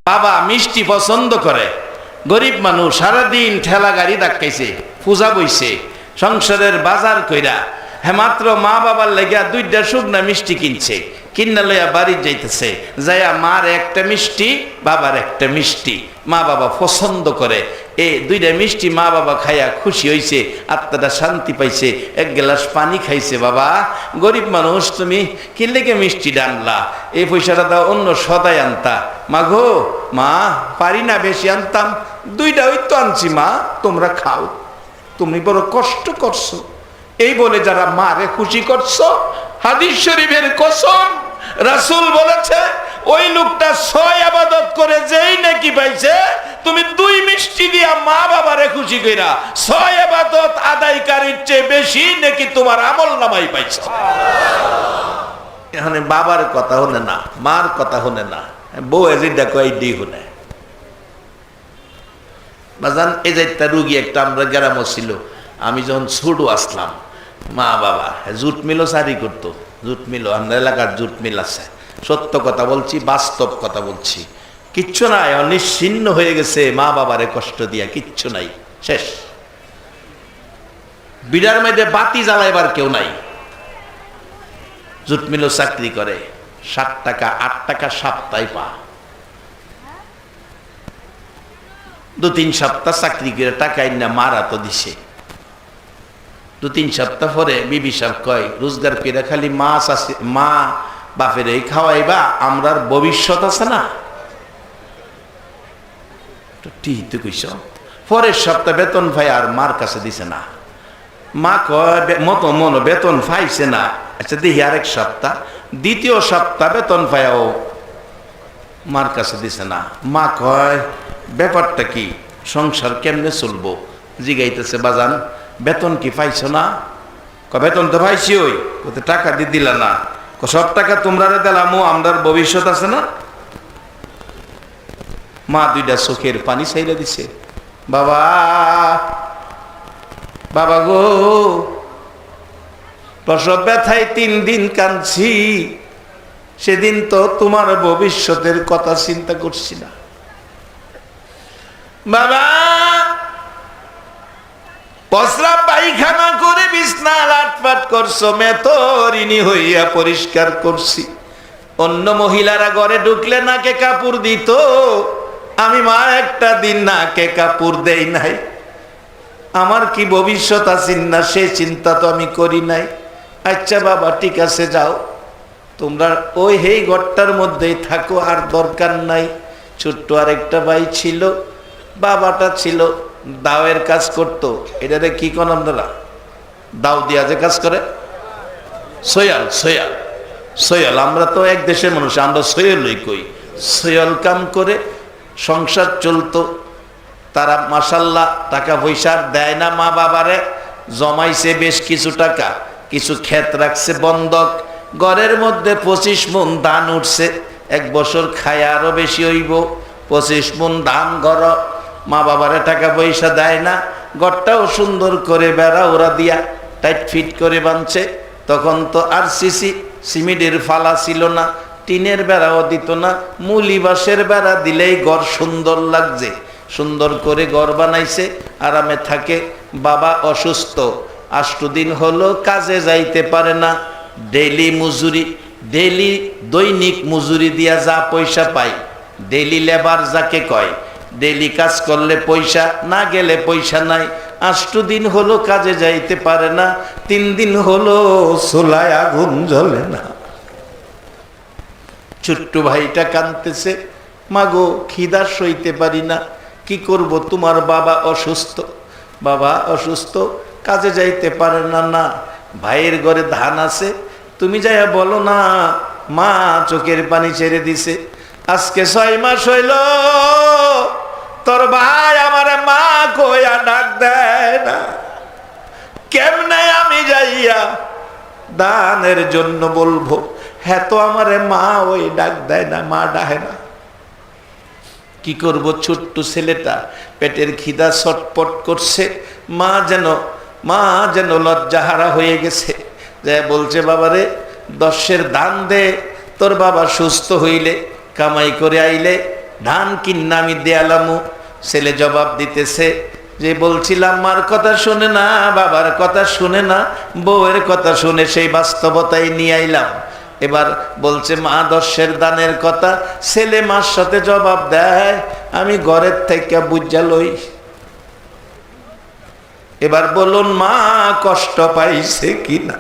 বাবা মিষ্টি পছন্দ করে, গরিব মানুষ, সারাদিন ঠেলা গাড়ি ধাক্কাইছে, পূজা বইছে, সংসারের বাজার কইরা, হ্যাঁ মাত্র মা বাবার লেগা 2টা শুকনা মিষ্টি কিনছে, কিনা লইয়া বাড়ি যাইতেছে, যাইয়া মার একটা মিষ্টি, বাবার একটা মিষ্টি, মা বাবা পছন্দ করে। এই 2টা মিষ্টি মা বাবা খাইয়া খুশি হইছে, আত্মাটা শান্তি পাইছে, 1 গ্লাস পানি খাইছে। বাবা গরিব মানুষ, তুমি কি লেগে মিষ্টি আনলা? এই পয়সাটা দাও, অন্য সদাই আনতা। মা গো, মা পারি না, বেশি আনতাম, 2টা ওই তো আনছি মা, তোমরা খাও, তুমি বড় কষ্ট করছো। এই বলে যারা মারে খুশি করছো, হাদিস শরীফের কসম, রাসূল বলেছে ওই লোকটা 6 ইবাদত করে যেই নাকি পাইছে, তুমি 2 মিষ্টি দিয়া মা বাবারে খুশি কইরা 6 ইবাদত আদায়কারীর চেয়ে বেশি নাকি তোমার আমলনামায় পাইছো। এখানে বাবার কথা হলে না, মার কথা হলে না, বউ এজিটা কই দি হলে বাজান। এই যে একটা রুগী একটা আমরা গ্রামে ছিল, আমি যখন ছোট আসলাম, মা বাবা জুট মিলও সারি করতো, জুট মিল, আমরা এলাকার জুট মিল আছে, সত্য কথা বলছি, বাস্তব কথা বলছি, কিচ্ছু নাই, নিশ্চিন্ন হয়ে গেছে, মা বাবারে কষ্ট দিয়া কিচ্ছু নাই, শেষ। বিড়ার মধ্যে বাতি জ্বালাইবার কেউ নাই, জুট মিলও চাকরি করে, 7 টাকা 8 টাকা সপ্তাহে পা, 2-3 সপ্তাহ চাকরি করে টাকা না মারা তো দিছে। 2-3 সপ্তাহ পরে বিবি সাহেব কয়, রোজগার করে খালি মাছ আছে, মা বাপের এই খাওয়াইবা, আমরার ভবিষ্যৎ আছে না। ঠিক তো কইছ। পরের সপ্তাহ বেতন পাই আর মার কাছে দিছে না। মা কয় মতো মনো বেতন পাইছে না, আচ্ছা দেখি আরেক সপ্তাহ, 2য় সপ্তাহ বেতন পাইও মার কাছে দিছে না। মা কয় ব্যাপারটা কি, সংসার কেমনে চলবো? জিগাইতেছে, বাজান বেতন কি পাইছো না? বেতন তো পাইছি, ওই টাকা দিয়ে দিলা না, সব টাকা তোমরা দিলাম, আমরার ভবিষ্যৎ আছে না। মা 2টা চোখের পানি ছাইরা দিছে। বাবা, বাবা গো, প্রসব ব্যথায় 3 দিন কাঁদছি, সেদিন তো তোমার ভবিষ্যতের কথা চিন্তা করছি না। বাবা পসরা পায়খানা করে বিছনা লাটপাট করছো, মেতরিনী হইয়া পরিষ্কার করছি, অন্য মহিলারা ঘরে ঢুকলে নাকে কাপড় দিত, আমি মা একটা দিন নাকে কাপড় দেই নাই। আমার কি ভবিষ্যৎ আছে না সে চিন্তা তো আমি করি নাই। আচ্ছা বাবা ঠিক আছে, যাও তোমরা ওই হেই ঘরটার মধ্যেই থাকো, আর দরকার নাই। ছোট্ট আরেকটা ভাই ছিল, বাবাটা ছিল দাওয়ের কাজ করতো, এটাতে কি কোন আপনারা দাও দিয়া যে কাজ করে, সোয়াল সোয়াল সোয়াল, আমরা তো এক দেশের মানুষ, আমরা সোয়ালই কই। সোয়াল কাম করে সংসার চলতো। তারা মাশাল্লাহ টাকা পয়সা দেয় না মা বাবারে, জমাইছে বেশ কিছু টাকা, কিছু ক্ষেত রাখছে বন্ধক, ঘরের মধ্যে 25 মণ ধান উঠছে, 1 বছর খায় আরো বেশি হইব। 25 মণ ধান ঘর, মা বাবারে টাকা পয়সা দেয় না, ঘরটাও সুন্দর করে বেড়া ওরা দিয়া টাইট ফিট করে বাঁধছে। তখন তো আর সিমেন্টের ফালা ছিল না, টিনের বেড়াও দিত না, মুলি বাঁশের বেড়া দিলেই ঘর সুন্দর লাগছে। সুন্দর করে ঘর বানাইছে, আরামে থাকে। বাবা অসুস্থ, 8 দিন হলো কাজে যাইতে পারে না, ডেইলি মজুরি, ডেইলি দৈনিক মজুরি দিয়া যা পয়সা পাই, ডেইলি লেবার যাকে কয়, ডেইলি কাজ করলে পয়সা, না গেলে পয়সা নাই। 8 দিন হলো কাজে যাইতে পারে না, 3 দিন হলো চুলায় আগুন জ্বলে না। ছোট্ট ভাইটা কাঁদতেছে, মাগো খিদা সইতে পারি না, কি করব, তোমার বাবা অসুস্থ, বাবা অসুস্থ, কাজে যাইতে পারে না। না ভাইয়ের ঘরে ধান আছে, তুমি যাইয়া বলো না, মা চোখের পানি ছেড়ে দিছে। আজকে 6 মাস হইল তোর ভাই আমারে মা কইয়া ডাক দেয় না, কেমনে আমি যাইয়া দানের জন্য বলবো? হ্যাঁ তো আমারে মা ওই ডাক দেয় না, মা ডাহে না। কি করব, ছোট্ট ছেলেটা পেটের খিদা ছটপট করছে, মা যেন লজ্জাহারা হয়ে গেছে, যে বলছে বাবারে 10 দান দে, তোর বাবা সুস্থ হইলে কামাই করে আইলে ধান কিন্না আমি দেয়ালামু। ছেলে জবাব দিতেছে যে বলছিলাম মার কথা শুনে না, বাবার কথা শুনে না, বউয়ের কথা শুনে সেই বাস্তবতাই নিয়ে আইলাম। এবার বলছে মা 10 দানের কথা। ছেলে মার সাথে জবাব দেয় আমি ঘরের থেকে বুঝা লই। এবার বলুন মা কষ্ট পাইছে কিনা?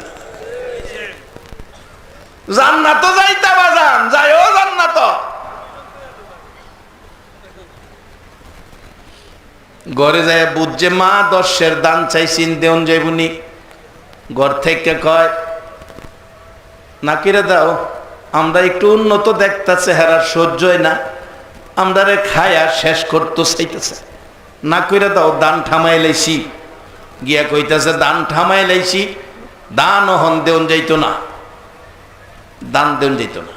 জান্নাত যাইতা বাজান, যাইও জান্নাত। ঘরে যায় বুঝছে মা 10 দান চাইছিন দেন যাইবুনি। ঘর থেকে কয় নাকিরে দাও, আমরা একটু উন্নত দেখতেছে হেরা সহ্য হয় না, আমরা রে খায়া শেষ করতে চাইতেছে, না কইরা দাও দান ঠামাই লাইছি। গিয়া কইতাছে দান ঠামাই লাইছি, দান হন দেন যাইতো না, দান দেন যাইতো না,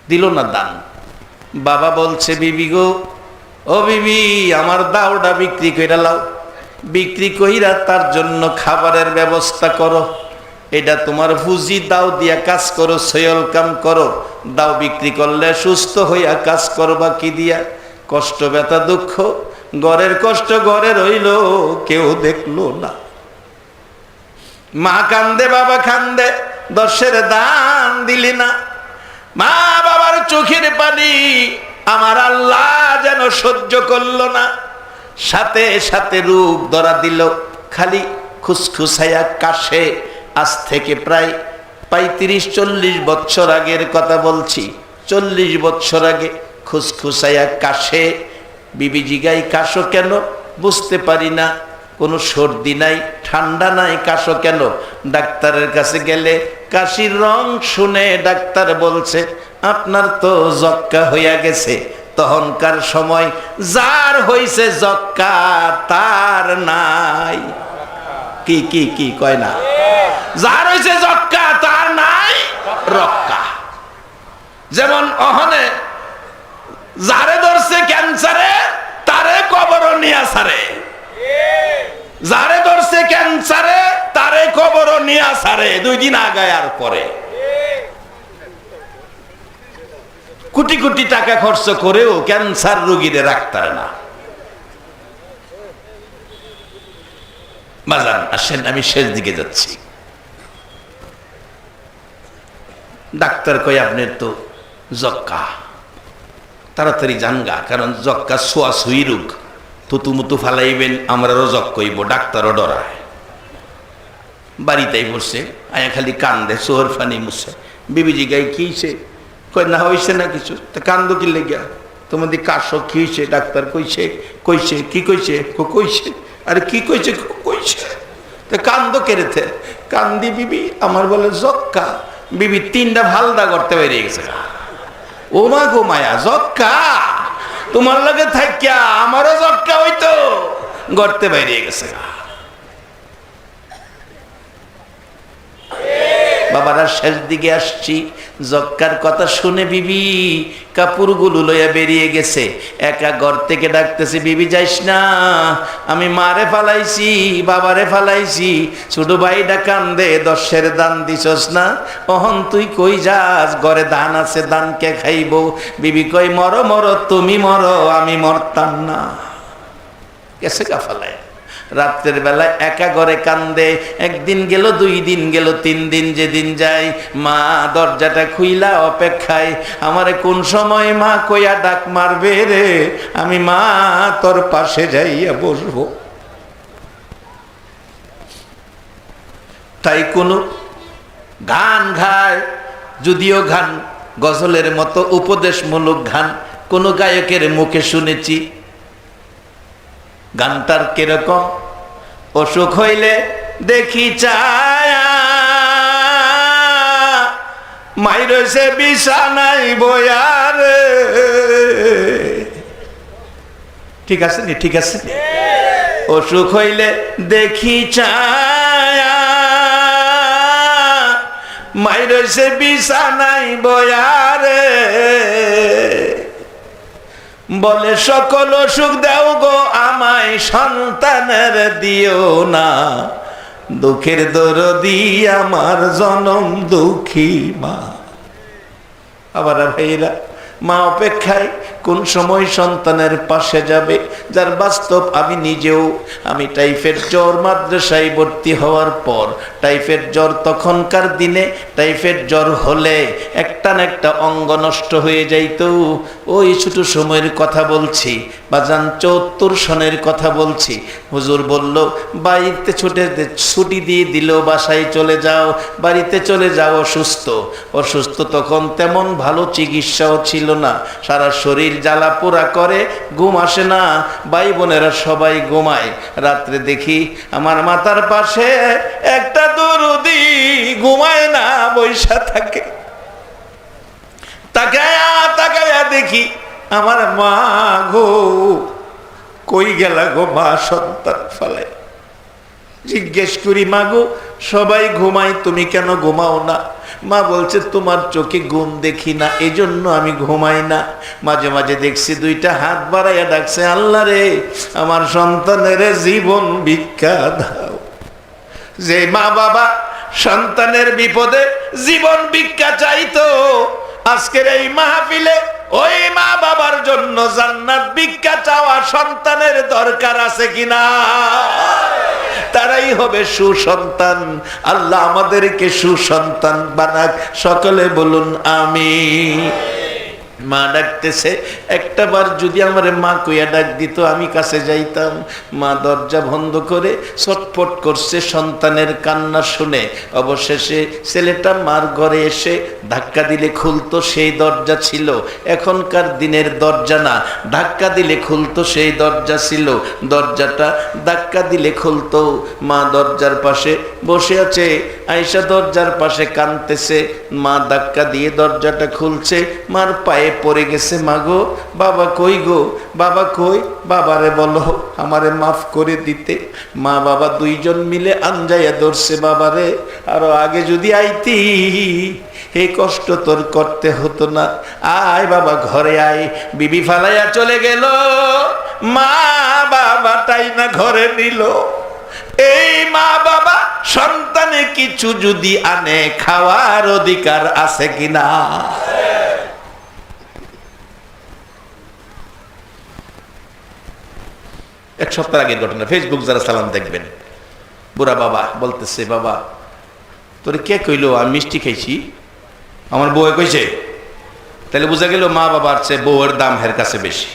দিল না দান। বাবা বলছে বিবি গো, ও বিবি আমার দাওটা বিক্রি কইরা লাও, বিক্রি কইরা তার জন্য খাবারের ব্যবস্থা করো। এটা তোমার পুঁজি, দাও দিয়া কাজ করো, সয়ল কাম করো। দাও বিক্রি করলে সুস্থ হইয়া কাজ করবা কি দিয়া? কষ্ট ব্যথা দুঃখ, ঘরের কষ্ট ঘরে রইল, কেউ দেখলো না। মা কান্দে, বাবা কান্দে, 10 দান দিলি না। মা বাবার চোখের পানি আমার আল্লাহ যেন সহ্য করলো না, সাথে সাথে রূপ ধরা দিল, খালি খুসখুসাইয়া কাশে। আজ থেকে প্রায় 35-40 বছর আগের কথা বলছি, 40 বছর আগে খুসখুসাইয়া কাশে। বিবি জিগাই কাশো কেন? বুঝতে পারি না, কোনো সর্দি নাই, ঠান্ডা নাই, কাশো কেন? ডাক্তারের কাছে গেলে কাশির রং শুনে ডাক্তার বলছে আপনার তো যক্কা হইয়া গেছে। তখনকার সময় যার হইছে যক্কা তার নাই। কি কি কি কয় না? যার হইছে যক্কা তার নাই রক্কা। যেমন অহনে যারে ধরছে ক্যান্সারে তারে কবর নিয়া সারে, যারে ধরছে ক্যান্সারে তারে কবর নিয়া সারে 2 দিন আগায় আর পরে। কোটি কোটি টাকা খরচ করেও ক্যান্সার রোগীদের রাখতে না। বাজান আসেন, আমি শেষ দিকে যাচ্ছি। ডাক্তার কই আপনার তো যক্কা, তাড়াতাড়ি জানগা, কারণ যক্কা ছোঁয়াছুঁই রোগ, থুতুমুতু ফালাইবেন আমরারও যক কইব, ডাক্তারও ডরায়। বাড়িতেই বসে আয়া খালি কান্দে, চোহর ফানি মুছে। বিবিজি গাই কিছে? কয় না হইছে না কিছু। তা কান্দো কি লেগা? তোমাদের কাশো কি হয়েছে? ডাক্তার কইছে। কইছে কি কইছে? কইছে। আরে কি কইছে? কইছে। তা কান্দো কেড়েছে? কান্দি বিবি আমার বলে যক্কা। বিবি 3টা ভালদা করতে বেরিয়ে গেছে। ও মা গো মায়া, যক্কা তোমার লগে থাকিয়া আমারও যক্কা হইতো, গড়তে বেরিয়ে গেছে। বাবারা শেষ দিকে আসছি। যক্কার কথা শুনে বিবি কাপড়গুলো লইয়া বেরিয়ে গেছে। একা ঘর থেকে ডাকতেছে বিবি যাইস না, আমি মারে ফালাইছি, বাবারে ফালাইছি, ছোট ভাইটা কান্দে, 10 দান দিছস না, অহন তুই কই যাস? ঘরে ধান আছে, ধান কে খাইব? বিবি কই মরো মরো, তুমি মরো, আমি মরতাম না। গেছে কা ফালায়। রাত্রের বেলায় একা ঘরে কান্দে। 1 দিন গেল, 2 দিন গেল, 3 দিন যেদিন যায়, মা দরজাটা খুইলা অপেক্ষায়, আমারে কোন সময় মা কইয়া ডাক মারবে রে, আমি মা তোর পাশে যাইয়া বসবো। তাই কোন গান গায়, যদিও গান গজলের মতো উপদেশমূলক গান কোন গায়কের মুখে শুনেছি। গানটার কিরকম? অসুখ হইলে দেখি চায়া, মাইরছে বিছানাই বয়ারে। ঠিক আছে নি? ঠিক আছে। অসুখ হইলে দেখি চায়া, মাইরছে বিছানাই বয়ারে। বলে সকল সুখ দাও গো আমায়, সন্তানের দিও না, দুঃখের দরদি আমার জনম দুঃখী মা। আবার ভাইরা মা অপেক্ষায় কোন সময় সন্তানের পাশে যাবে। যার বাস্তব আমি নিজেও, আমি টাইফয়েড জ্বর মাদ্রাসায় ভর্তি হওয়ার পর, টাইফয়েড জ্বর তখনকার দিনে টাইফয়েড জ্বর হলে একটা না একটা অঙ্গ নষ্ট হয়ে যাইত। ওই ছোট সময়ের কথা বলছি বাজান, ৭৪ সনের কথা বলছি। হুজুর বলল বাড়িতে ছুটি দিয়ে দিল, বাসায় চলে যাও, বাড়িতে চলে যাও। অসুস্থ তখন তেমন ভালো চিকিৎসাও ছিল না, সারা শরীর জ্বালা পোড়া করে, ঘুম আসে না, ভাই বোনেরা সবাই ঘুমায়। রাত্রে দেখি আমার মাথার পাশে একটা দরদি ঘুমায় না, বৈশা থাকে। তাকায়া দেখি আমার মা গো, কই গেলা গো মা? সন্তান ফালায় জিজ্ঞেস করি, মা গো সবাই ঘুমাই, তুমি কেন ঘুমাও না? মা বলছে তোমার চোখে ঘুম দেখি না, এই জন্য আমি ঘুমাই না। মাঝে মাঝে দেখছি দুইটা হাত বাড়াইয়া ডাকছে, আল্লাহ রে আমার সন্তানের জীবন ভিক্ষা দাও। যে মা বাবা সন্তানের বিপদে জীবন ভিক্ষা চাইতো, আজকের এই মাহফিলে ওই মা বাবার জন্য জান্নাত ভিক্ষা চাওয়া সন্তানের দরকার আছে কিনা? তারাই হবে সুসন্তান। আল্লাহ আমাদেরকে সুসন্তান বানাক, সকলে বলুন আমিন। মা ডাকতেছে, একটা বার যদি আমার মা কইয়া ডাক দিত আমি কাছে যাইতাম। মা দরজা বন্ধ করে ছটফট করছে সন্তানের কান্না শুনে। অবশেষে ছেলেটা মার ঘরে এসে ধাক্কা দিলে খুলতো সেই দরজা ছিল, এখনকার দিনের দরজা না, ধাক্কা দিলে খুলতো সেই দরজা ছিল। দরজাটা ধাক্কা দিলে খুলতো। মা দরজার পাশে বসে আছে, আয়েশা দরজার পাশে কাঁদতেছে। মা ধাক্কা দিয়ে দরজাটা খুলছে, মার পায়ে পড়ে গেছে, মাগো বাবা কই গো, বাবা কই? বাবারে বলো আমারে মাফ করে দিতে। মা বাবা দুইজন মিলে আঞ্জাইয়া ধরছে বাবারে, আরো আগে যদি আইতি এই কষ্ট তোর করতে হতো না, আয় বাবা ঘরে আয়। বিবি ফালাইয়া চলে গেল, মা বাবাটাই না ঘরে নিল। এই মা বাবা সন্তানে কিছু যদি আনে, খাওয়ার অধিকার আছে কিনা? এক সপ্তাহ আগের ঘটনা, ফেসবুক যারা সালাম দেখবেন, বুড়া বাবা বলতেছে, বাবা তোরে কে কইলো আমি মিষ্টি খাইছি? আমার বউয়ে কইছে। তাহলে বোঝা গেল মা বাবার চেয়ে বউয়ের দাম হের কাছে বেশি।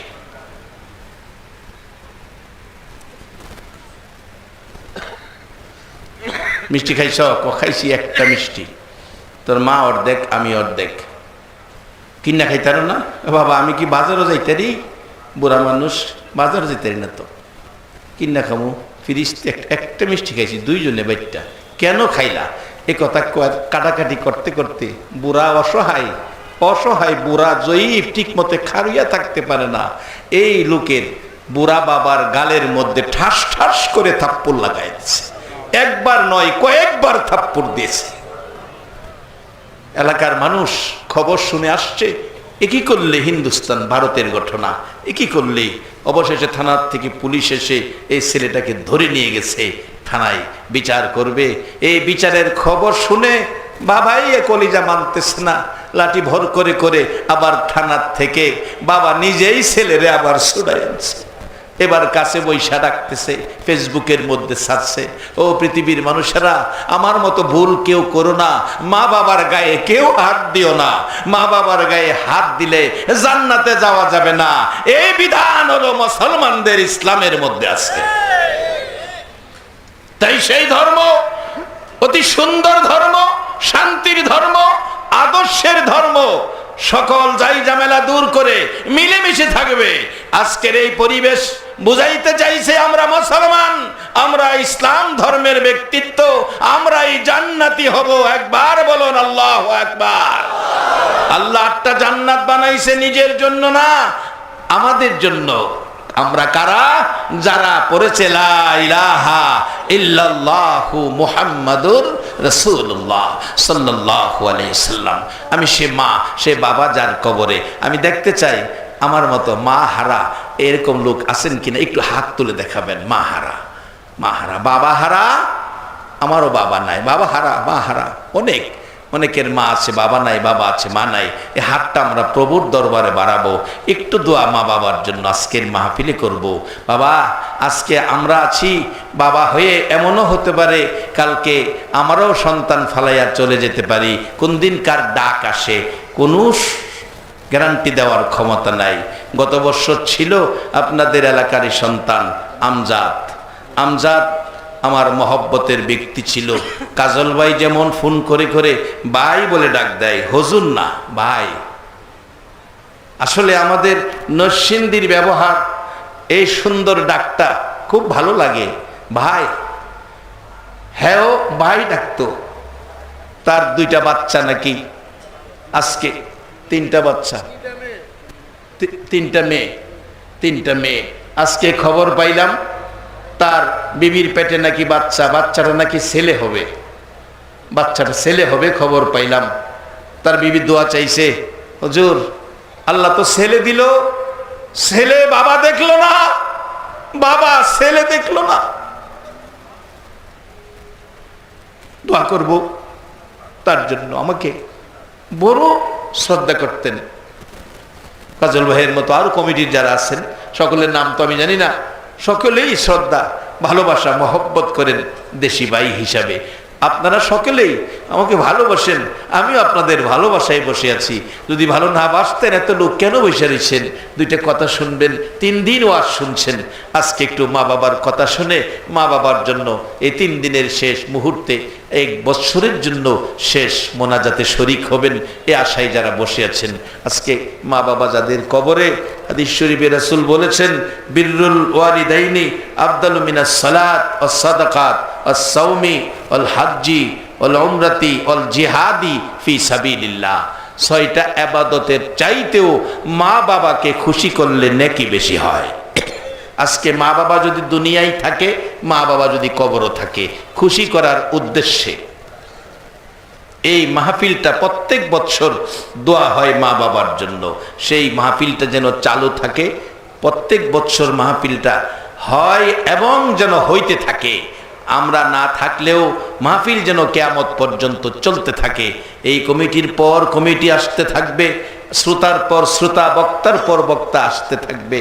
মিষ্টি খাইছ? খাইছি একটা মিষ্টি। তোর মা অর্ধেক, আমি অর্ধেক। কিনা খাইতার না? বাবা আমি কি বাজারও যাইতারি? বুড়া মানুষ, বাজার যাইতারি না তো, কিনা খামু? ফিরিস একটা মিষ্টি খাইছি, দুইজনে বাইরটা। কেন খাইলা? এ কথা কাটাকাটি করতে করতে বুড়া অসহায় বুড়া জয়ীফ ঠিক মতে খাড়িয়া থাকতে পারে না। এই লোকের বুড়া বাবার গালের মধ্যে ঠাস ঠাস করে থাপ্পড় লাগাই দিচ্ছে। একবার নয়, কয়েকবার থাপ্পড় দিয়েছে। এলাকার মানুষ খবর শুনে আসছে, এ কি করলে? হিন্দুস্তান ভারতের ঘটনা, এ কি করলে? অবশেষে থানার থেকে পুলিশ এসে এই ছেলেটাকে ধরে নিয়ে গেছে থানায়, বিচার করবে। এই বিচারের খবর শুনে বাবাই এ কলিজা মানতেছে না, লাঠি ভর করে করে আবার থানার থেকে বাবা নিজেই ছেলেরে আবার ছুড়াই আনছে। এবার কাছে বৈশা রাখতেছে, ফেসবুকের মধ্যে ছাড়ছে, ও পৃথিবীর মানুষেরা আমার মতো ভুল কেউ করো না, মা বাবার গায়ে কেউ হাত দিও না, মা বাবার গায়ে হাত দিলে জান্নাতে যাওয়া যাবে না। এই বিধান হলো মুসলমানদের ইসলামের মধ্যে আছে। তাই সেই ধর্ম অতি সুন্দর ধর্ম, শান্তির ধর্ম, আদর্শের ধর্ম, সকল যাই ঝামেলা দূর করে মিলেমিশে থাকবে। আজকের এই পরিবেশ বুঝাইতে চাইছে আমরা মুসলমান, আমরা ইসলাম ধর্মের ব্যক্তিত্ব, আমরাই জান্নাতি হব। একবার বলুন আল্লাহু আকবার। আল্লাহ একটা জান্নাত বানাইছে নিজের জন্য না, আমাদের জন্য। আমরা কারা? যারা পড়েছে লা ইলাহা ইল্লাল্লাহু মুহাম্মাদুর রাসূলুল্লাহ সাল্লাল্লাহু আলাইহি সাল্লাম। আমি সে মা, সে বাবা যার কবরে আমি দেখতে চাই আমার মতো মা হারা এরকম লোক আছেন কিনা, একটু হাত তুলে দেখাবেন। মা হারা, মা হারা, বাবা হারা। আমারও বাবা নাই, বাবা হারা, মা হারা অনেক। অনেকের মা আছে বাবা নাই, বাবা আছে মা নাই। এই হাতটা আমরা প্রভুর দরবারে বাড়াবো, একটু দোয়া মা বাবার জন্য আজকের মাহফিলে করব। বাবা আজকে আমরা আছি, বাবা হয়ে এমনও হতে পারে কালকে আমারও সন্তান ফালাইয়া চলে যেতে পারি। কোন দিন কার ডাক আসে কোনো গ্যারান্টি দেওয়ার ক্ষমতা নাই। গত বছর ছিল আপনাদের এলাকারই সন্তান আমজাদ। আমজাদ আমার মহব্বতের ব্যক্তি ছিল। কাজল ভাই যেমন ফোন করে করে ভাই বলে ডাক দেয়, হুজুর না ভাই। আসলে আমাদের নরসিংদীর ব্যবহার, এই সুন্দর ডাকটা খুব ভালো লাগে। ভাই, হ্যাঁ ভাই ডাকতো। তার 2টা বাচ্চা নাকি, আজকে 3টা বাচ্চা, 3টা মেয়ে। আজকে খবর পাইলাম তার বিবির পেটে নাকি বাচ্চা, বাচ্চাটা নাকি ছেলে হবে, বাচ্চাটা ছেলে হবে খবর পাইলাম। তার বিবি দোয়া চাইছে, হুজুর আল্লাহ তো ছেলে দিল, ছেলে বাবা দেখলো না, বাবা ছেলে দেখলো না, দোয়া করব তার জন্য। আমাকে বড় শ্রদ্ধা করতেন। কাজল ভাইয়ের মতো আরো কমিটির যারা আছেন সকলের নাম তো আমি জানি না, সকলেই শ্রদ্ধা ভালোবাসা মহব্বত করেন দেশি ভাই হিসাবে। আপনারা সকলেই আমাকে ভালোবাসেন, আমিও আপনাদের ভালোবাসায় বসে আছি। যদি ভালো না বাসতেন এত লোক কেন বসে রয়েছেন? 2টা কথা শুনবেন, 3 দিন ওয়াজ শুনছেন। আজকে একটু মা বাবার কথা শুনে মা বাবার জন্য এই 3 দিনের শেষ মুহূর্তে 1 বছরের জন্য শেষ মোনাজাতে শরীক হবেন, এ আশায় যারা বসে আছেন। আজকে মা বাবা যাদের কবরে, হাদিস শরীফে রাসূল বলেছেন বিররুল ওয়ালিদাইনি আফদালু মিনাস সালাত ওয়াস সাদাকাত ওয়াস সাওমি ওয়াল হাজ্জি ওয়াল উমরাতি ওয়াল জিহাদি ফি সাবিলিল্লাহ। 6টা ইবাদতের চাইতেও মা বাবাকে খুশি করলে নেকি বেশি হয়। আজকে মা বাবা যদি দুনিয়ায় থাকে, মা বাবা যদি কবরও থাকে, খুশি করার উদ্দেশ্যে এই মাহফিলটা প্রত্যেক বছর দোয়া হয় মা বাবার জন্য। সেই মাহফিলটা যেন চালু থাকে, প্রত্যেক বছর মাহফিলটা হয় এবং যেন হইতে থাকে। আমরা না থাকলেও মাহফিল যেন কিয়ামত পর্যন্ত চলতে থাকে। এই কমিটির পর কমিটি আসতে থাকবে, শ্রোতার পর শ্রোতা, বক্তার পর বক্তা আসতে থাকবে।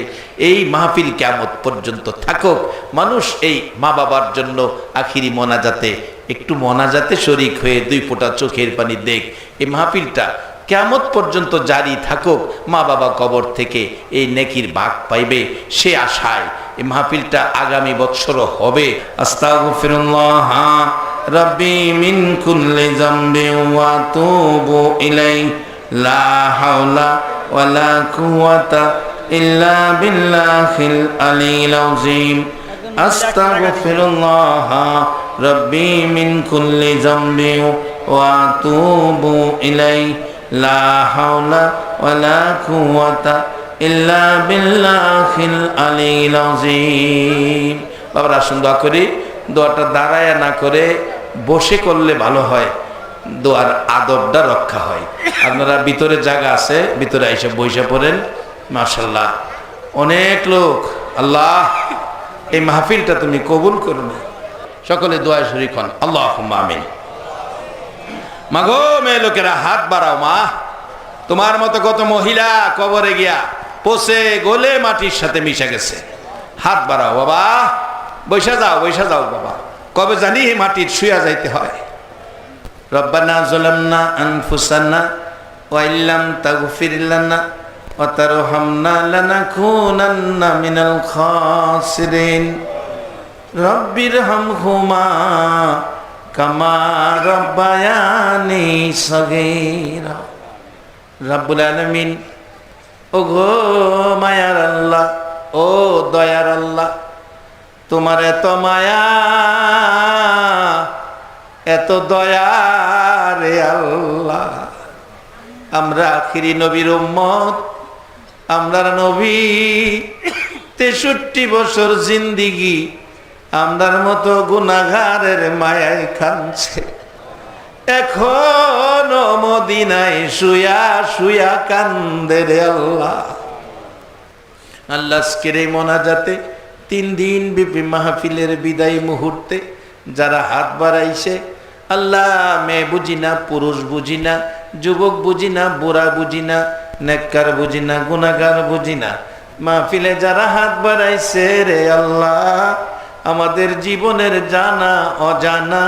এই মাহফিল কিয়ামত পর্যন্ত থাকুক। মানুষ এই মা বাবার জন্য আখিরি মোনাজাতে, একটু মোনাজাতে শরীক হয়ে 2 ফোঁটা চোখের পানি দেখ। এই মাহফিলটা কিয়ামত পর্যন্ত জারি থাকুক। মা বাবা কবর থেকে এই নেকির ভাগ পাইবে, সে আশায় এই মাহফিলটা আগামী বছরও হবে। আস্তাগফিরুল্লাহ রাব্বি মিন কুল্লি যামবিন ওয়া আতুবু ইলাইহি লা হাওলা ওয়ালা কুওয়াতা ইল্লা বিল্লাহিল আলিয়্যিল আযীম। আস্তাগফিরুল্লাহ রাব্বি মিন কুল্লি যামবিন ওয়া আতুবু ইলাইহি লা হাওলা ওয়ালা কুওয়াতা ইল্লা বিল্লাহিল আলিয়্যিল আযীম। বাবারা আসুন দোয়া করি। দোয়াটা দাঁড়ায় না করে বসে করলে ভালো হয়, দোয়ার আদবটা রক্ষা হয়। আপনারা ভিতরে জায়গা আছে, ভিতরে এসে বইসা পড়েন। মাশাআল্লাহ অনেক লোক, আল্লাহ এই মাহফিলটা তুমি কবুল করো না। সকলে দোয়ায় শরীক হন, আল্লাহুম্মা আমিন। মাগো মেয়ে লোকেরা হাত বাড়াও। মা, তোমার মতো কত মহিলা কবরে গিয়া পচে গলে মাটির সাথে মিশে গেছে। হাত বাড়াও বাবা, বৈশা যাও, বৈশা যাও বাবা। কবে জানি মাটির শুয়া যাইতে হয়। রব্বানা যালামনা আনফুসানা ওয়া ইল্লাম তাগফির লানা ওয়া তারহামনা লানাকুনান্না মিনাল খাসিরিন। রব্বিরহামহুমা কামা রব্বায়ানি সগীরা। রব্বুল আলামিন, ও গো মায়ার আল্লাহ, ও দয়ার আল্লাহ, তোমার এত মায়া এত দয়া রে আল্লাহ। আমরা আখিরি নবীর উম্মত, আমরা নবী 63 বছর জিন্দিগি আমরার মতো গুনাহগারের মায়ায় কাঁদছে। এখনো মদিনায় শুয়া শুয়া কান্দে রে আল্লাহ। আল্লাহ আজকের এই মোনাজাতে 3 দিন ব্যাপী মাহফিলের বিদায় মুহূর্তে যারা হাত বাড়াইছে, আল্লাহ মেয়ে বুঝি না, পুরুষ বুঝি না, যুবক বুঝি না, বুড়া বুঝি না, নেককার বুঝি না, গুনাহগার বুঝি না, মাহফিলে যারা হাত বাড়াইছে রে আল্লাহ, আমাদের জীবনের জানা অজানা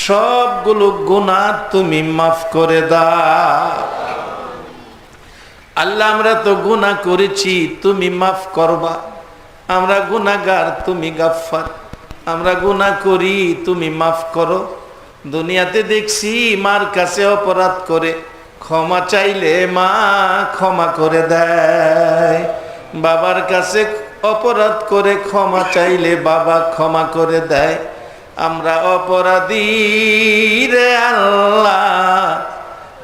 সবগুলো গুনাহ তুমি মাফ করে দাও। আল্লাহ আমরা তো গুনাহ করেছি, তুমি মাফ করবা। আমরা গুনাহগার, তুমি গাফফার। আমরা গুনাহ করি, তুমি মাফ করো। দুনিয়াতে দেখছি মার কাছে অপরাধ করে ক্ষমা চাইলে মা ক্ষমা করে দেয়, বাবার কাছে অপরাধ করে ক্ষমা চাইলে বাবা ক্ষমা করে দেয়। আমরা অপরাধী রে আল্লাহ,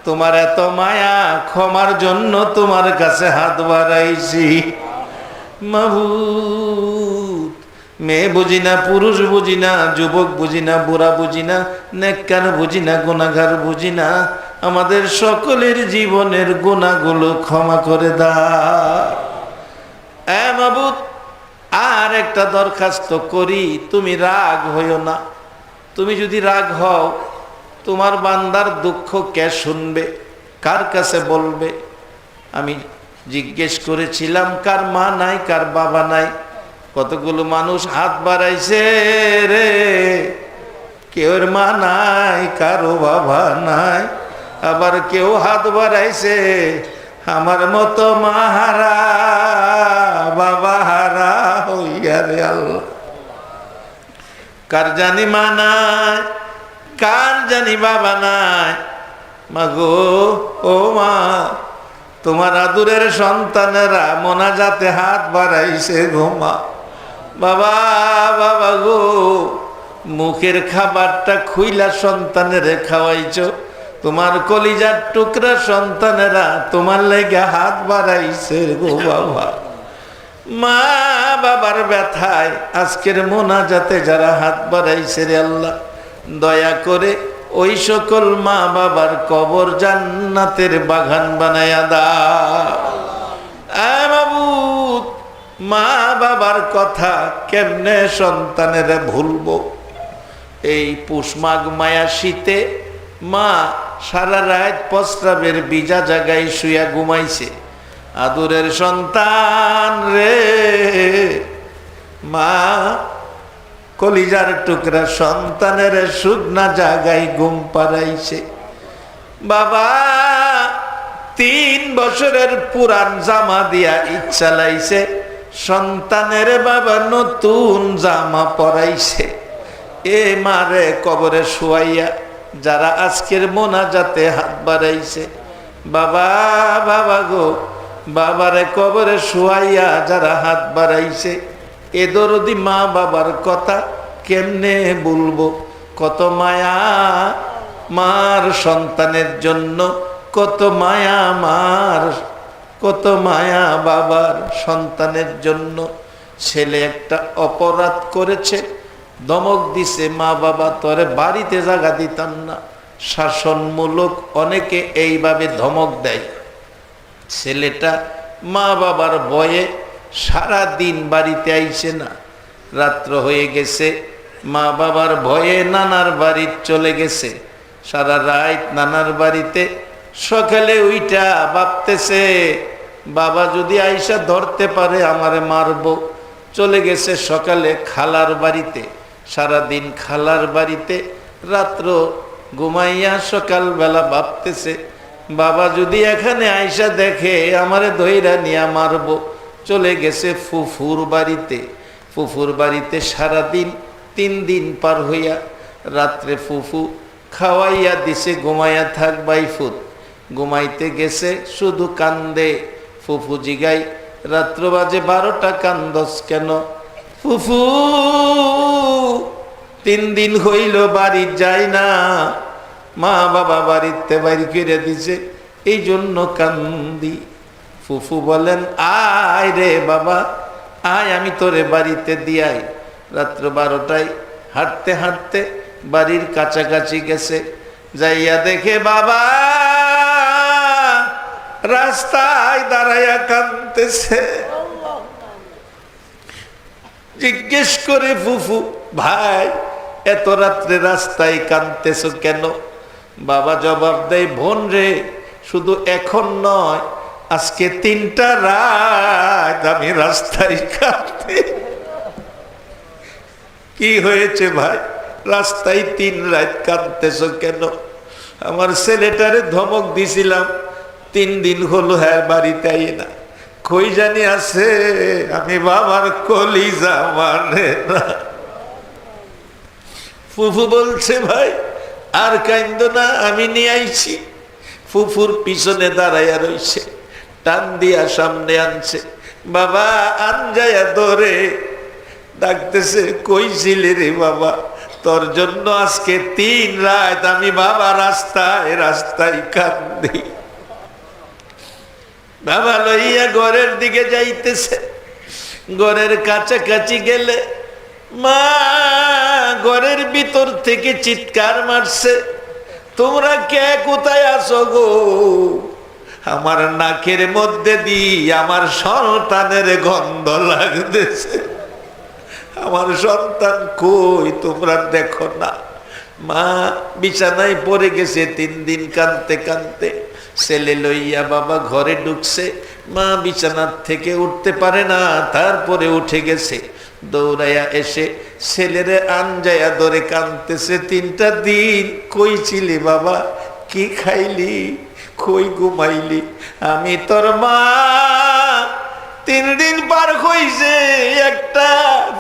তোমার এত মায়া, ক্ষমার জন্য তোমার কাছে হাত বাড়াইছি। মাবুদ, মেয়ে বুঝি না, পুরুষ বুঝি না, যুবক বুঝি না, বুড়া বুঝি না, নেককার বুঝি না, গুনাহগার বুঝি না, আমাদের সকলের জীবনের গুনাহগুলো ক্ষমা করে দাও। এ মাবুদ, আর একটা দরখাস্ত করি, তুমি রাগ হইও না। তুমি যদি রাগ হও, তোমার বান্দার দুঃখ কে শুনবে, কার কাছে বলবে? আমি জিজ্ঞেস করেছিলাম কার মা নাই, কার বাবা নাই। কতগুলো মানুষ হাত বাড়াইছে রে, কেউর মা নাই, কারো বাবা নাই। আবার কেউ হাত বাড়াইছে আমার মতো মা হারা, বাবা হারা হইয়া রে আল্লাহ। কার জানি মা নাই, কার জানি বাবা নাই। মাগো, ও মা, তোমার আদুরের সন্তানেরা মোনাজাতে হাত বাড়াইছে গো মা। বাবা, বাবা গো, মুখের খাবারটা খুইলা সন্তানের খাওয়াইছো, তোমার কলিজার টুকরা সন্তানেরা তোমার লেগে হাত বাড়াইছে গো বাবা। মা বাবার ব্যথায় আজকের মোনাজাতে যারা হাত বাড়াইছে রে আল্লাহ, দয়া করে ওই সকল মা বাবার কবর জান্নাতের বাগান বানায়া দাও। মাবুদ, মা বাবার কথা কেমনে সন্তানের ভুলবো? এই পুষ মাঘ মায়া শীতে মা সারা রাত প্রস্রাবের ভিজা জায়গায় শুয়া ঘুমাইছে। আদুরের সন্তান রে, মা কলিজার টুকরা সন্তানের শুকনা জায়গায় ঘুম পাড়াইছে। বাবা 3 বছরের পুরান জামা দিয়া ইচ্ছা লাইছে, সন্তানের বাবা নতুন জামা পরাইছে। এ মারে কবরে শুয়াইয়া যারা আজকের মোনাজাতে হাত বাড়াইছে, বাবা, বাবা গো, বাবারে কবরে শুয়াইয়া যারা হাত বাড়াইছে, এ দরদি মা বাবার কথা কেমনে বলবো? কত মায়া মার সন্তানের জন্য, কত মায়া মার, কত মায়া বাবার সন্তানের জন্য। ছেলে একটা অপরাধ করেছে, ধমক দিছে, মা বাবা তোরে বাড়িতে জায়গা দিতাম না। শাসনমূলক অনেকে এইভাবে ধমক দেয়। ছেলেটা মা বাবার ভয়ে সারা দিন বাড়িতে আইছে না, রাত্র হয়ে গেছে, মা বাবার ভয়ে নানার বাড়ি চলে গেছে। সারা রাত নানার বাড়িতে, সকালে উইটা ভাবতেছে বাবা যদি আইসা ধরতে পারে আমারে মারবো। চলে গেছে সকালে খালার বাড়িতে, সারাদিন খালার বাড়িতে, রাত্র ঘুমাইয়া সকালবেলা ভাবতেছে বাবা যদি এখানে আইসা দেখে আমারে ধইরা নিয়া মারবো। চলে গেছে ফুফুর বাড়িতে, ফুফুর বাড়িতে সারাদিন 3 দিন পার হইয়া রাত্রে ফুফু খাওয়াইয়া দিছে, ঘুমাইয়া থাক বাইফুত। ঘুমাইতে গেছে শুধু কান্দে। ফুফু জিগাই রাত্র বাজে 12টা, কান্দস কেন? ফুফু 3 দিন হইল বাড়ি যায় না, মা বাবা বাড়িতে বাইর করে দিছে, এই জন্য কান্দি। ফুফু বলেন আয় রে বাবা, আয় আমি তোরে বাড়িতে দিয়াই। রাত্র 12টায় হাঁটতে হাঁটতে বাড়ির কাছাকাছি গেছে, যাইয়া দেখে বাবা রাস্তায় দাঁড়াইয়া কাঁদতেছে। জিজ্ঞেস করে ফুফু, ভাই এত রাত্রে রাস্তায় কাঁদতেছো কেন? বাবা জবাব দেয়, বোন রে, শুধু এখন নয়, আজকে 3টা রাত আমি রাস্তায় কাঁদতে। কি হয়েছে ভাই, রাস্তায় 3 রাত কাঁদতেছো কেন? আমার ছেলেটারে ধমক দিছিলাম, 3 দিন হলো হ্যাঁ বাড়িতে আই না, কই জানি আছে, আমি বাবার কলিজা মানে না। ফুফু বলছে, ভাই আর কাইন্দো না, আমি নিয়ে আইছি। ফুফুর পিছনে দাঁড়াইয়া রইছে, টান দিয়া সামনে আনছে, বাবা আনজায়া ধরে ডাকতেছে, কই ছিলে রে বাবা, তোর জন্য আজকে 3 রাত আমি বাবা রাস্তায় রাস্তায় কান্দি। বাবা লইয়া ঘরের দিকে যাইতেছে, ঘরের কাছাকাছি গেলে মা ঘরের ভিতর থেকে চিৎকার মারছে, তোমরা কে কোথায় আছো গো? আমার নাকের মধ্যে দিয়ে আমার সন্তানের গন্ধ লাগতেছে, আমার সন্তান কই তোমরা দেখো না? মা বিছানায় পড়ে গেছে 3 দিন কাঁদতে কাঁদতে। ছেলে লইয়া বাবা ঘরে ঢুকছে, মা বিছানার থেকে উঠতে পারে না, তারপরে উঠে গেছে। দৌড়াইয়া এসে ছেলেরে আনজায়া ধরে কাঁদতেছে, 3টা দিন কই ছিলি বাবা, কি খাইলি, কই ঘুমাইলি? আমি তোর মা, 3 দিন পার হইছে, একটা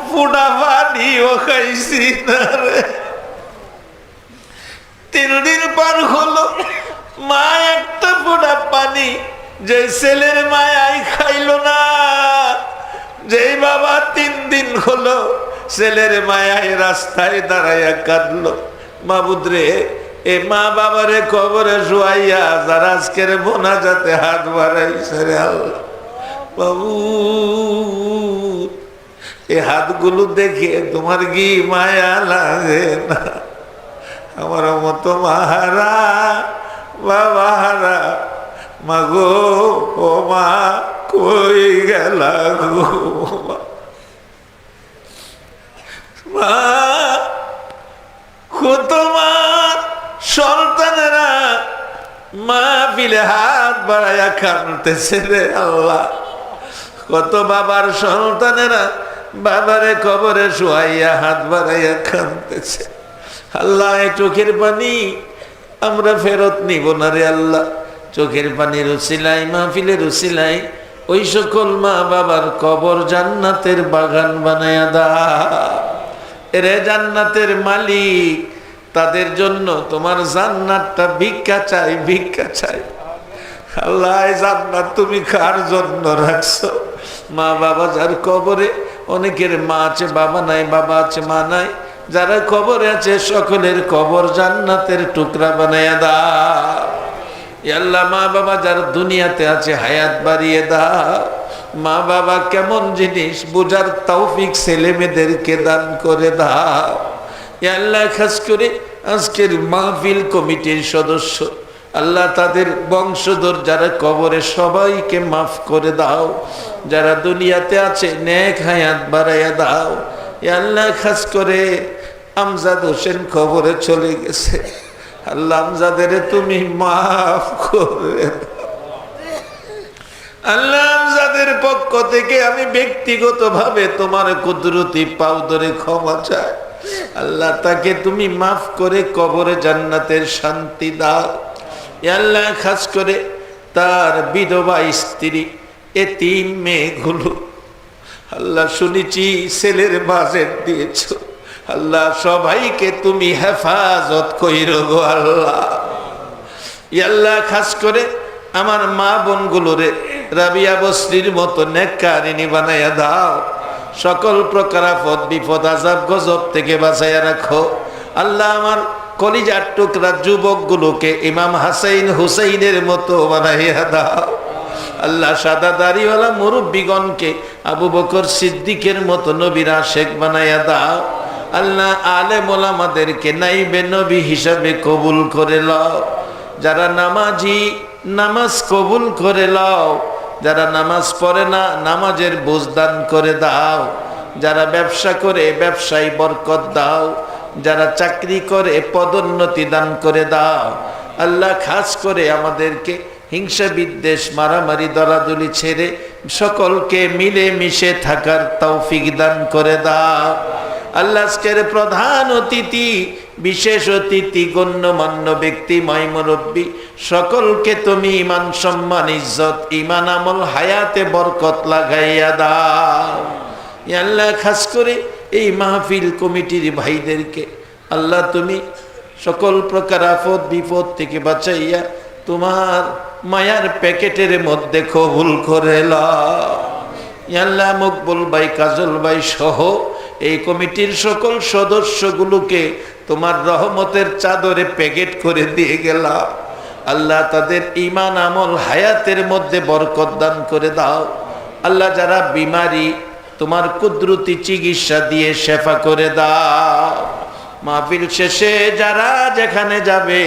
ফুটা পানিও খাইছি না রে। 3 দিন পার হলো, মা একটা ফোঁটা পানি যে ছেলের মায়াই খাইল না। যেই বাবা 3 দিন হলো ছেলের মায়ায় রাস্তায় দাঁড়াইয়া কাঁদলো, মাবুদ রে, এ মা বাবারে কবরে শুয়াইয়া যারা আজকের মোনাজাতে হাত বাড়াইছে রে আল্লাহ, বাবু এই হাতগুলো দেখে তোমার কি মায়া লাগে না? আমার মতো মাহারা বাবা হারা মাগো, ও মা কই গেলা গো মা? তোমার সন্তানেরা মা বিলে হাত বাড়াইয়া কাঁদতেছে রে আল্লাহ। কত বাবার সন্তানেরা বাবারে কবরে শুয়াইয়া হাত বাড়াইয়া কাঁদতেছে। আল্লাহ এই চোখের পানি আমরা ফেরত নিব না রে আল্লাহ। চোখের পানির উসিলাই, মাহফিলের উসিলাই ওই সকল মা বাবার কবর জান্নাতের বাগান বানায়া দাও রে জান্নাতের মালিক। তাদের জন্য তোমার জান্নাতটা ভিক্ষা চাই, ভিক্ষা চাই। আল্লাহ জান্নাত তুমি কার জন্য রাখছো? মা বাবা যার কবরে, অনেকের মা আছে বাবা নাই, বাবা আছে মা নাই, যারা কবরে আছে সকলের কবর জান্নাতের টুকরা বানায়া দাও। আল্লাহ মা বাবা যার দুনিয়াতে আছে হায়াত বাড়িয়ে দাও। মা বাবা কেমন জিনিস বোঝার তৌফিক ছেলে মেয়েদেরকে দান করে দাও। আল্লাহ খাস করে আজকের মাহফিল কমিটির সদস্য আল্লাহ, তাদের বংশধর যারা কবরে সবাইকে মাফ করে দাও। যারা দুনিয়াতে আছে নেক হায়াত বাড়াইয়া দাও। আল্লাহ খাস করে আমজাদ হোসেন কবরে চলে গেছে, আল্লাহ আমজাদের তুমি মাফ করে দাও। আল্লাহ আমজাদের পক্ষ থেকে আমি ব্যক্তিগতভাবে তোমার কুদরতি পাও ধরে ক্ষমা চাই। আল্লাহ তাকে তুমি মাফ করে কবরে জান্নাতের শান্তি দাও। আল্লাহ খাস করে তার বিধবা স্ত্রী এতিম মেয়েগুলো আল্লাহ শুনেছি ছেলের বাজেট দিয়েছ, আল্লাহ সবাইকে তুমি হেফাজত কইরো গো আল্লাহ। আল্লাহ খাস করে আমার মা বোনগুলোরে রাবিয়া বসরির মতো নেককারিনী বানাইয়া দাও। সকল প্রকার আপদ বিপদ আযাব গজব থেকে বাঁচাইয়া রাখো আল্লাহ। আমার কলিজার টুকরা যুবকগুলোকে ইমাম হাসাইন হুসাইনের মতো বানাইয়া দাও আল্লাহ। সাদা দাড়িওয়ালা মুরব্বীগণকে আবু বকর সিদ্দিকের মতো নবীর আশেক বানাইয়া দাও আল্লাহ। আলেম ওলামাদেরকে নাইবে নবী হিসাবে কবুল করে লও। যারা নামাজি নামাজ কবুল করে লও। যারা নামাজ পড়ে না নামাজের বোঝ দান করে দাও। যারা ব্যবসা করে ব্যবসায় বরকত দাও। যারা চাকরি করে পদোন্নতি দান করে দাও আল্লাহ। খাস করে আমাদেরকে হিংসা বিদ্বেষ মারামারি দলাদলি ছেড়ে সকলকে মিলে মিশে থাকার তৌফিক দান করে দাও আল্লাহ। আজকের প্রধান অতিথি, বিশেষ অতিথি, গণ্যমান্য ব্যক্তি, মুরব্বী সকলকে তুমি ইমান সম্মান ইজ্জত ইমান আমল হায়াতে বরকত লাগাইয়া দাও আল্লাহ। খাস করে এই মাহফিল কমিটির ভাইদেরকে আল্লাহ তুমি সকল প্রকার আফত বিপদ থেকে বাঁচাইয়া তোমার মায়ার প্যাকেটের মধ্যে কবুল করে লাও আল্লাহ। মকবুল ভাই, কাজল ভাই সহ এই কমিটির সকল সদস্যগুলোকে তোমার রহমতের চাদরে প্যাকেট করে দিয়ে গেলাম আল্লাহ। তাদের ঈমান আমল হায়াতের মধ্যে বরকত দান করে দাও আল্লাহ। যারা বিমারি তোমার কুদরতি চিকিৎসা দিয়ে শেফা করে দাও। মাহফিল শেষে যারা যেখানে যাবে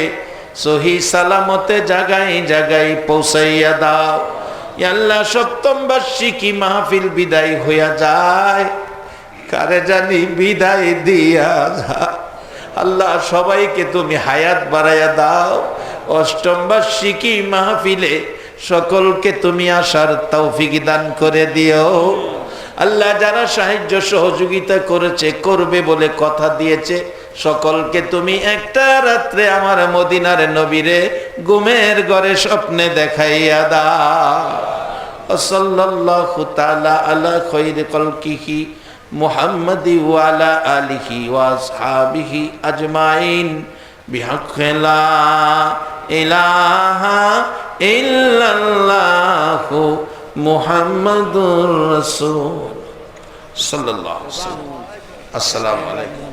সহি সালামতে জায়গায় জায়গায় পৌঁছাইয়া দাও আল্লাহ। সপ্তম বার্ষিকী মাহফিল বিদায় হইয়া যায়, কারে জানি বিদায় দিয়া যায় আল্লাহ। সবাইকে তুমি হায়াত বাড়াইয়া দাও। অষ্টম বার্ষিকী মাহফিলে সকলকে তুমি আসার তৌফিক দান করে দিও আল্লাহ। যারা সাহায্য সহযোগিতা করেছে করবে বলে কথা দিয়েছে সকলকে তুমি একটা রাত্রে আমার মদিনার নবীরে ঘুমের ঘরে স্বপ্নে দেখাইয়া দাও। সাল্লাল্লাহু তাআলা আলা খায়রি খালকিহি মুহাম্মাদি ওয়া আলা আলিহি ওয়া আসহাবিহি আজমাইন বিহাক্কি লা ইলাহা ইল্লাল্লাহু মুহাম্মাদুর রাসূল সাল্লাল্লাহু আলাইহি ওয়াসাল্লাম। আসসালামু আলাইকুম।